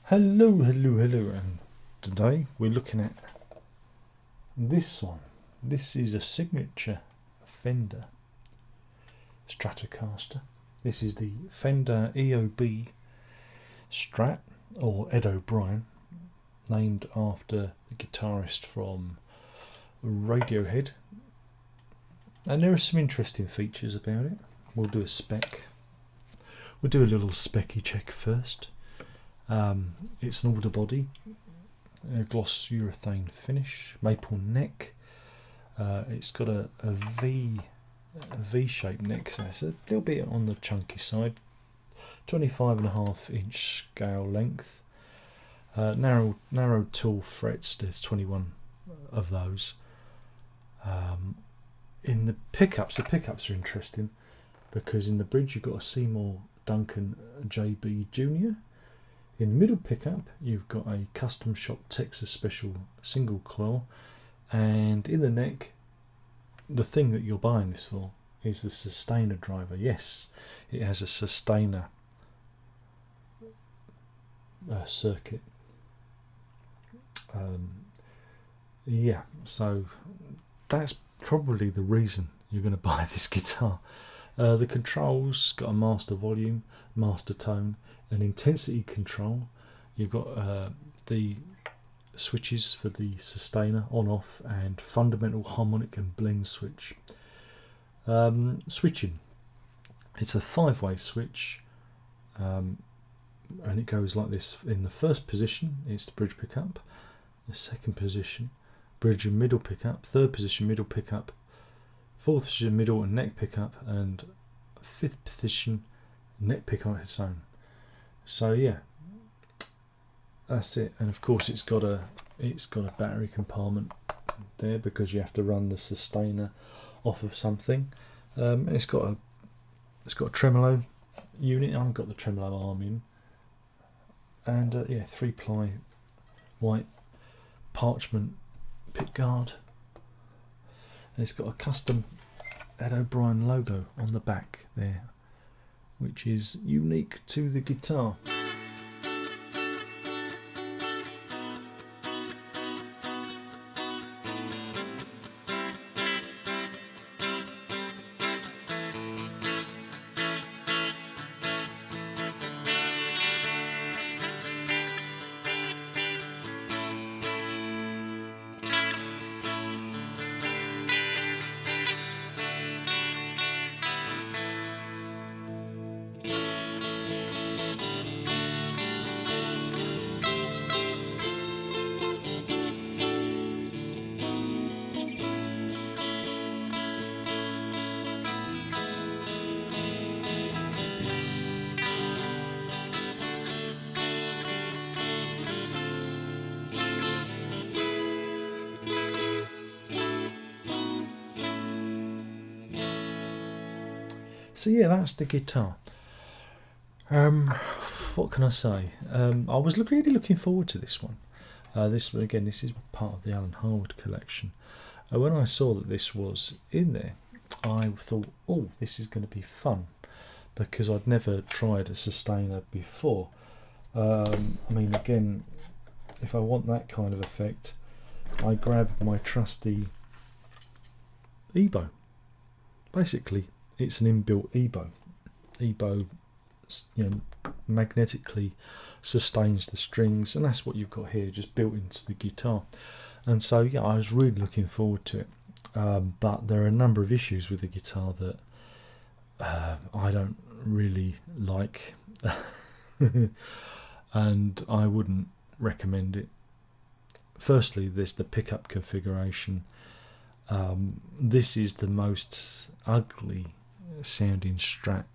Hello, and today we're looking at this one. This is a signature Fender Stratocaster. This is the Fender EOB Strat, or Ed O'Brien, named after the guitarist from Radiohead. And there are some interesting features about it. We'll do a spec. We'll do a little specky check first. It's an alder body, a gloss urethane finish, maple neck. It's got a V-shaped neck, so it's a little bit on the chunky side. 25.5-inch scale length. Narrow tall frets. There's 21 of those. In the pickups are interesting because in the bridge you've got a Seymour Duncan JB Jr. In the middle pickup, you've got a custom shop Texas Special single coil, and in the neck, the thing that you're buying this for is the sustainer driver. Yes, it has a sustainer circuit. Yeah, so that's probably the reason you're going to buy this guitar. The controls got a master volume, master tone, and intensity control. You've got the switches for the sustainer on off and fundamental harmonic and blend switch. Switching, it's a 5-way switch, and it goes like this. In the first position it's the bridge pickup, the second position bridge and middle pickup, third position middle pickup, fourth position middle and neck pickup, and fifth position neck pickup on its own. So yeah, that's it. And of course it's got a battery compartment there because you have to run the sustainer off of something. It's got a tremolo unit. I haven't got the tremolo arm in, and yeah, 3-ply white parchment pick guard. And it's got a custom Ed O'Brien logo on the back there, which is unique to the guitar. So yeah, that's the guitar. What can I say? I was really looking forward to this one. This is part of the Alan Harwood collection. When I saw that this was in there, I thought, oh, this is going to be fun, because I'd never tried a sustainer before. I mean, again, if I want that kind of effect, I grab my trusty EBow. Basically, it's an inbuilt EBow. EBow, magnetically sustains the strings, and that's what you've got here, just built into the guitar. And so, yeah, I was really looking forward to it. But there are a number of issues with the guitar that I don't really like, and I wouldn't recommend it. Firstly, there's the pickup configuration. This is the most ugly sounding Strat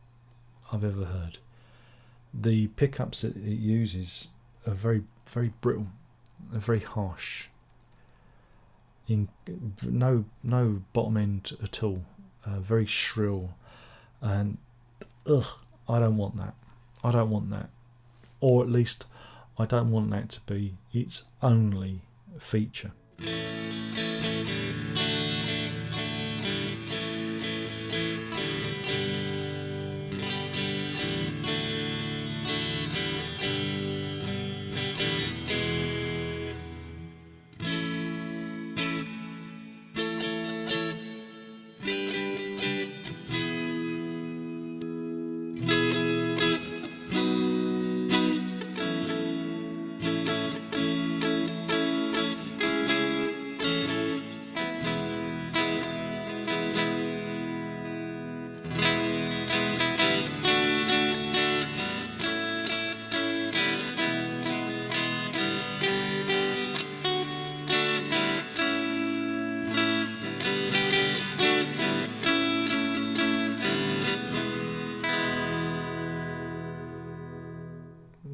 I've ever heard. The pickups that it uses are very, very brittle, they're very harsh. No bottom end at all. Very shrill, and I don't want that. I don't want that, or at least I don't want that to be its only feature.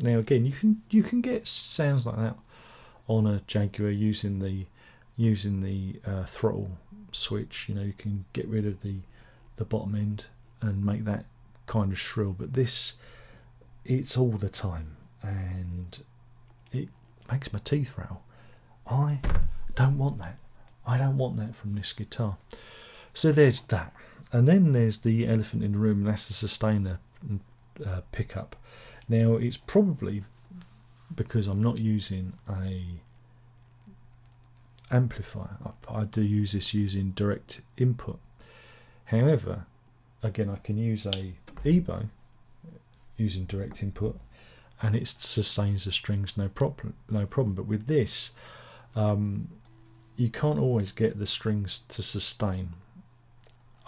Now again, you can get sounds like that on a Jaguar using the throttle switch. You can get rid of the bottom end and make that kind of shrill, but this, it's all the time and it makes my teeth rattle. I don't want that. I don't want that from this guitar. So there's that, and then there's the elephant in the room, and that's the sustainer pickup. Now it's probably because I'm not using a amplifier. I do use this using direct input. However, again, I can use a EBow using direct input, and it sustains the strings no problem. But with this, you can't always get the strings to sustain.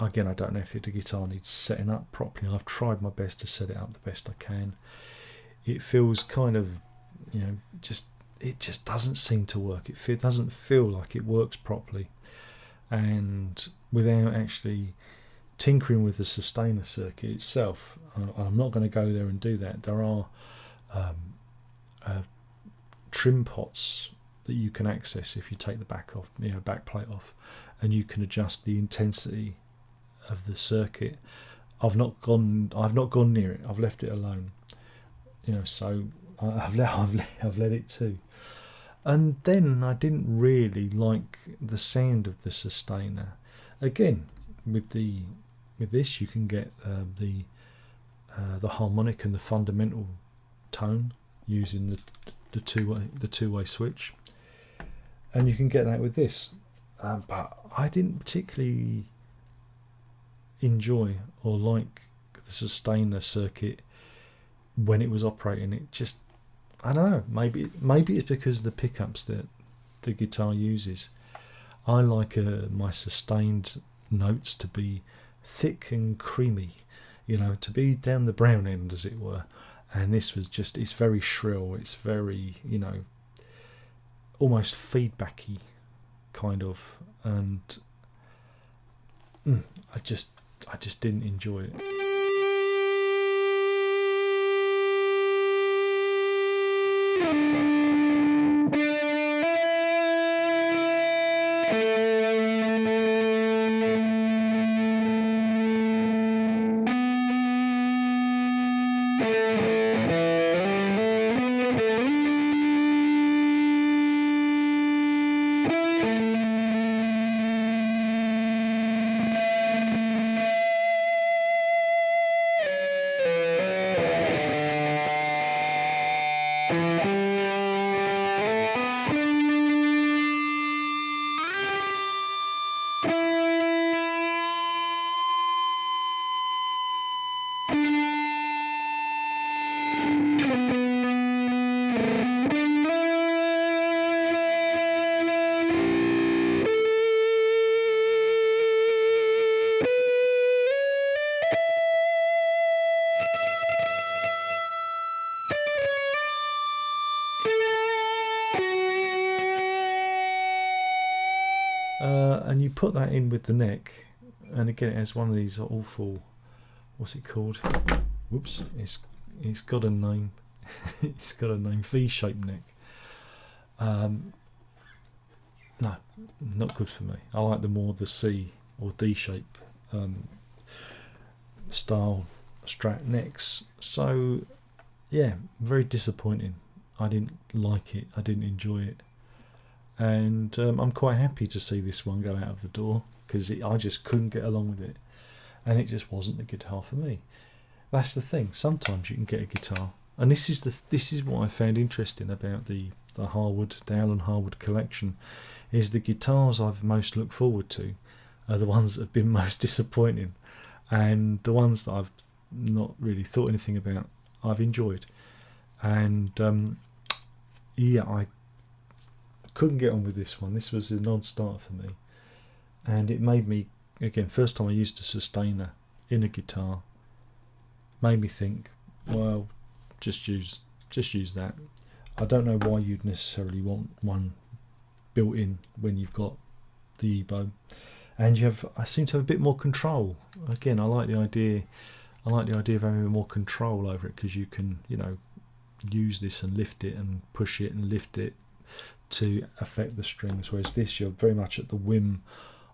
Again, I don't know if the guitar needs setting up properly. I've tried my best to set it up the best I can. It feels kind of, it just doesn't seem to work. It doesn't feel like it works properly, and without actually tinkering with the sustainer circuit itself, I'm not going to go there and do that. There are trim pots that you can access if you take the back plate off, and you can adjust the intensity of the circuit. I've not gone near it. I've left it alone. So I've let it too. And then I didn't really like the sound of the sustainer. Again, with this you can get the harmonic and the fundamental tone using the two-way switch, and you can get that with this. But I didn't particularly enjoy or like the sustainer circuit when it was operating. It just, I don't know, maybe it's because of the pickups that the guitar uses. I like my sustained notes to be thick and creamy, to be down the brown end, as it were. And this was just, it's very shrill, it's very, almost feedbacky kind of, and I just didn't enjoy it. And you put that in with the neck, and again it has one of these awful, what's it called? Whoops! It's got a name. It's got a name. V-shaped neck. No, not good for me. I like the C or D shape style Strat necks. So yeah, very disappointing. I didn't like it. I didn't enjoy it. And I'm quite happy to see this one go out of the door, because I just couldn't get along with it, and it just wasn't the guitar for me. That's the thing. Sometimes you can get a guitar, and this is what I found interesting about the Alan Harwood collection, is the guitars I've most looked forward to are the ones that have been most disappointing, and the ones that I've not really thought anything about I've enjoyed. And yeah, I couldn't get on with this one. This was a non-starter for me, and it made me, again, first time I used a sustainer in a guitar, made me think, well, just use that. I don't know why you'd necessarily want one built in when you've got the EBow, and I seem to have a bit more control. Again, I like the idea of having more control over it, because you can use this and lift it and push it and lift it to affect the strings, whereas this, you're very much at the whim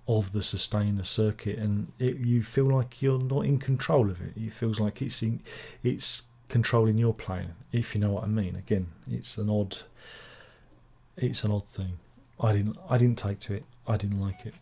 of the sustainer circuit, and you feel like you're not in control of it. It feels like it's controlling your playing, if you know what I mean. Again, it's an odd thing. I didn't take to it. I didn't like it.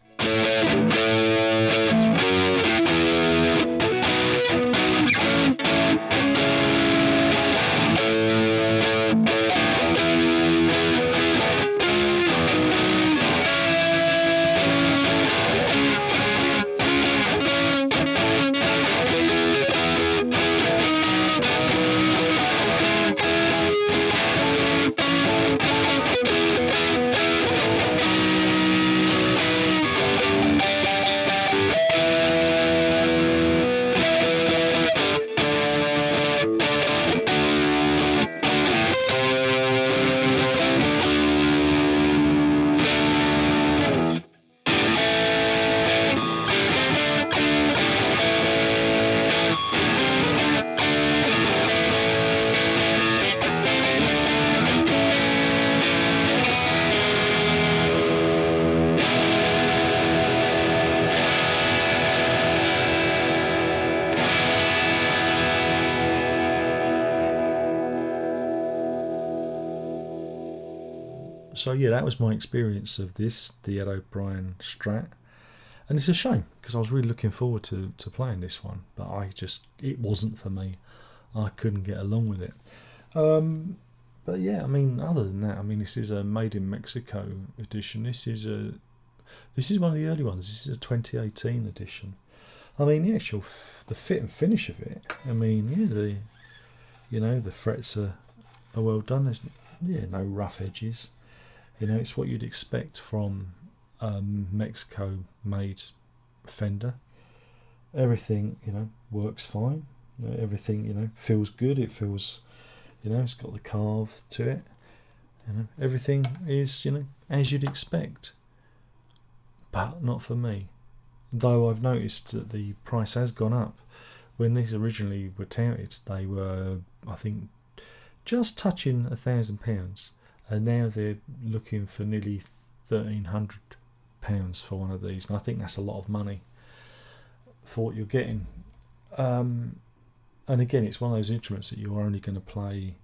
So yeah, that was my experience of this, the Ed O'Brien Strat, and it's a shame because I was really looking forward to playing this one, but it wasn't for me. I couldn't get along with it. But yeah, I mean, other than that, I mean, this is a Made in Mexico edition. This is one of the early ones. This is a 2018 edition. I mean, the fit and finish of it. I mean, yeah, the frets are well done. There's no rough edges. It's what you'd expect from Mexico-made Fender. Everything, works fine. Everything, feels good. It feels, it's got the carve to it. Everything is, as you'd expect. But not for me. Though I've noticed that the price has gone up. When these originally were touted, they were, I think, just touching £1,000. And now they're looking for nearly £1,300 for one of these, and I think that's a lot of money for what you're getting. And again, it's one of those instruments that you're only going to play.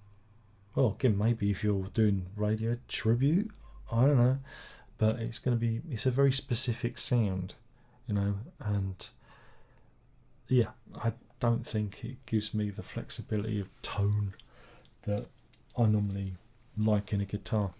Well, again, maybe if you're doing radio tribute, I don't know, but it's a very specific sound, and yeah, I don't think it gives me the flexibility of tone that I normally like in a guitar.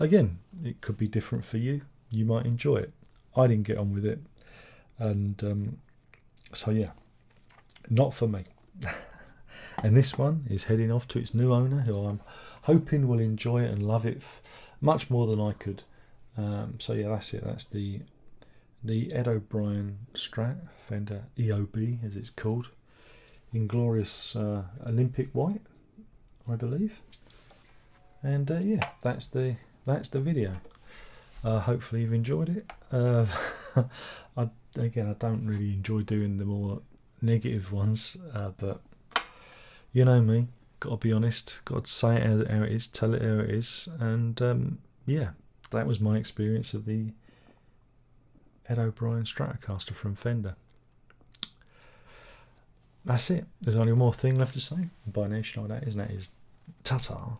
Again, it could be different for you. You might enjoy it. I didn't get on with it. And so, yeah, not for me. And this one is heading off to its new owner, who I'm hoping will enjoy it and love it much more than I could. So, yeah, that's it. That's the the Ed O'Brien Strat, Fender EOB as it's called, in glorious Olympic white, I believe. And yeah, that's the video. Hopefully you've enjoyed it. Again, I don't really enjoy doing the more negative ones, but you know me, got to be honest, got to say it how it is, tell it how it is, and yeah, that was my experience of the Ed O'Brien Stratocaster from Fender. That's it. There's only one more thing left to say. By now you know what that is, and that is ta-ta.